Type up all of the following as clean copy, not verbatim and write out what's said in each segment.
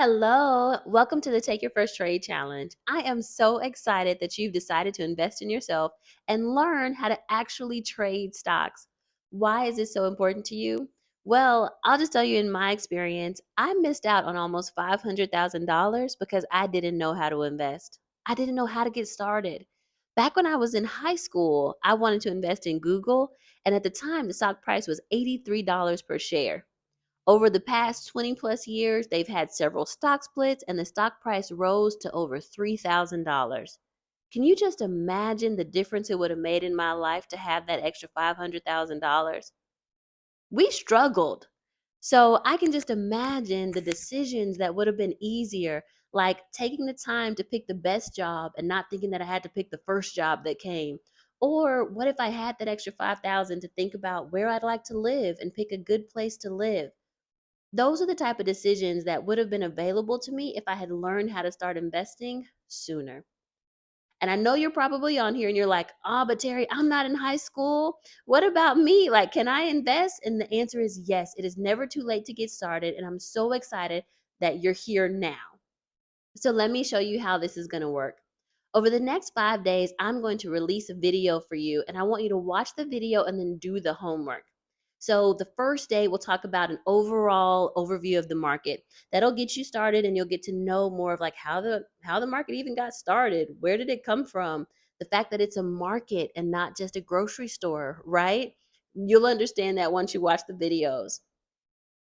Hello, welcome to the Take Your First Trade Challenge. I am so excited that you've decided to invest in yourself and learn how to actually trade stocks. Why is this so important to you? Well, I'll just tell you in my experience, I missed out on almost $500,000 because I didn't know how to invest. I didn't know how to get started. Back when I was in high school, I wanted to invest in Google, and at the time, the stock price was $83 per share. Over the past 20 plus years, they've had several stock splits and the stock price rose to over $3,000. Can you just imagine the difference it would have made in my life to have that extra $500,000? We struggled. So I can just imagine the decisions that would have been easier, like taking the time to pick the best job and not thinking that I had to pick the first job that came. Or what if I had that extra 5,000 to think about where I'd like to live and pick a good place to live? Those are the type of decisions that would have been available to me if I had learned how to start investing sooner. And I know you're probably on here and you're like, oh, but Terry, I'm not in high school. What about me? Like, can I invest? And the answer is yes. It is never too late to get started. And I'm so excited that you're here now. So let me show you how this is going to work. Over the next 5 days, I'm going to release a video for you, and I want you to watch the video and then do the homework. So the first day, we'll talk about an overall overview of the market. That'll get you started, and you'll get to know more of like how the market even got started. Where did it come from? The fact that it's a market and not just a grocery store, right? You'll understand that once you watch the videos.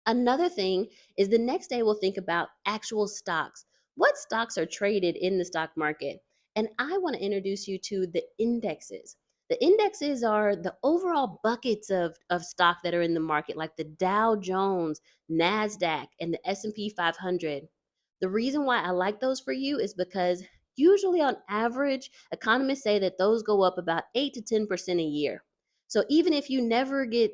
Another thing is the next day we'll think about actual stocks. What stocks are traded in the stock market? And I want to introduce you to the indexes. The indexes are the overall buckets of stock that are in the market, like the Dow Jones, NASDAQ, and the S&P 500. The reason why I like those for you is because usually on average, economists say that those go up about 8 to 10% a year. So even if you never get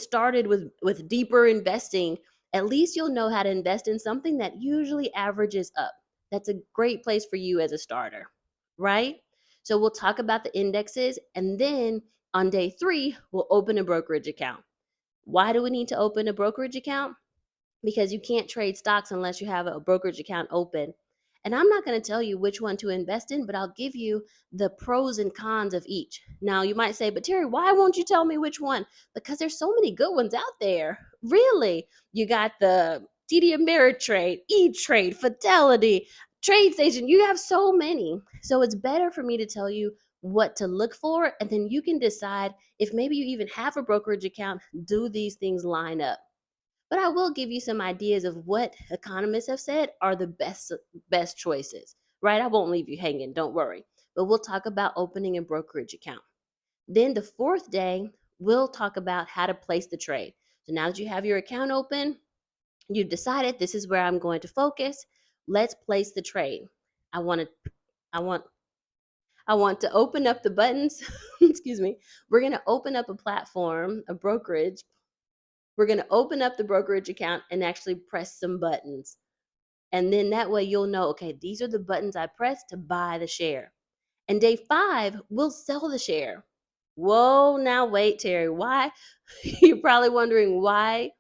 started with deeper investing, at least you'll know how to invest in something that usually averages up. That's a great place for you as a starter, right? So we'll talk about the indexes, and then on day 3 we'll open a brokerage account. Why do we need to open a brokerage account? Because you can't trade stocks unless you have a brokerage account open. And I'm not going to tell you which one to invest in, but I'll give you the pros and cons of each. Now, you might say, but Terry, why won't you tell me which one? Because there's so many good ones out there. Really. You got the TD Ameritrade, E-Trade, Fidelity, TradeStation. You have so many. So it's better for me to tell you what to look for, and then you can decide if maybe you even have a brokerage account, do these things line up? But I will give you some ideas of what economists have said are the best choices, right? I won't leave you hanging, don't worry. But we'll talk about opening a brokerage account. Then the fourth day, we'll talk about how to place the trade. So now that you have your account open, you've decided this is where I'm going to focus. Let's place the trade. I want to I want I want to open up the buttons. Excuse me. We're going to open up a platform, a brokerage. We're going to open up the brokerage account and actually press some buttons. And then that way you'll know, okay, these are the buttons I press to buy the share. And day 5, we'll sell the share. Whoa, now wait, Terry, why? You're probably wondering why.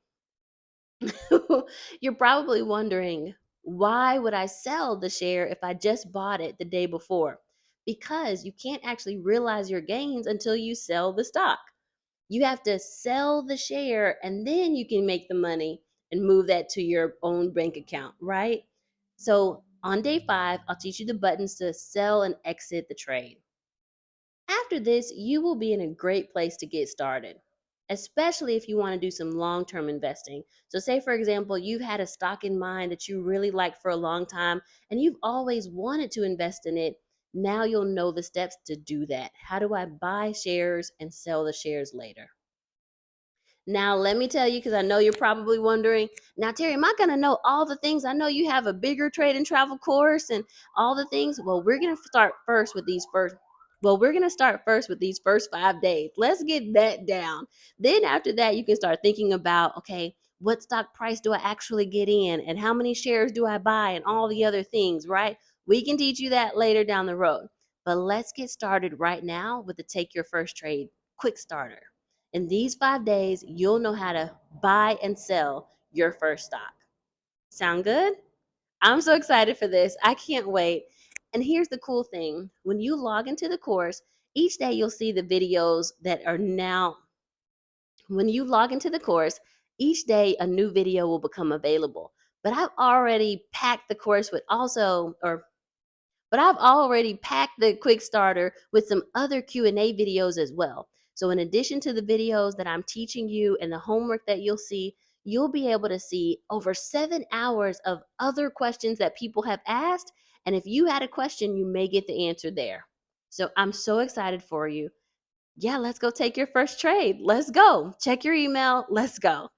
You're probably wondering, why would I sell the share if I just bought it the day before? Because you can't actually realize your gains until you sell the stock. You have to sell the share and then you can make the money and move that to your own bank account, right? So on day 5, I'll teach you the buttons to sell and exit the trade. After this, you will be in a great place to get started, especially if you want to do some long term investing. So, say for example, you've had a stock in mind that you really like for a long time and you've always wanted to invest in it. Now you'll know the steps to do that. How do I buy shares and sell the shares later? Now, let me tell you, because I know you're probably wondering, now, Terry, am I going to know all the things? I know you have a bigger trade and travel course and all the things. We're going to start first with these first 5 days. Let's get that down. Then after that, you can start thinking about, okay, what stock price do I actually get in and how many shares do I buy and all the other things, right? We can teach you that later down the road. But let's get started right now with the Take Your First Trade quick starter. In these 5 days, you'll know how to buy and sell your first stock. Sound good? I'm so excited for this. I can't wait. And here's the cool thing when you log into the course, each day you'll see the videos that are now, when you log into the course, each day a new video will become available. But I've already packed the course with also, or but I've already packed the quick starter with some other Q&A videos as well. So in addition to the videos that I'm teaching you and the homework that you'll be able to see over 7 hours of other questions that people have asked, and if you had a question, you may get the answer there. So I'm so excited for you. Yeah, let's go take your first trade. Let's go. Check your email. Let's go.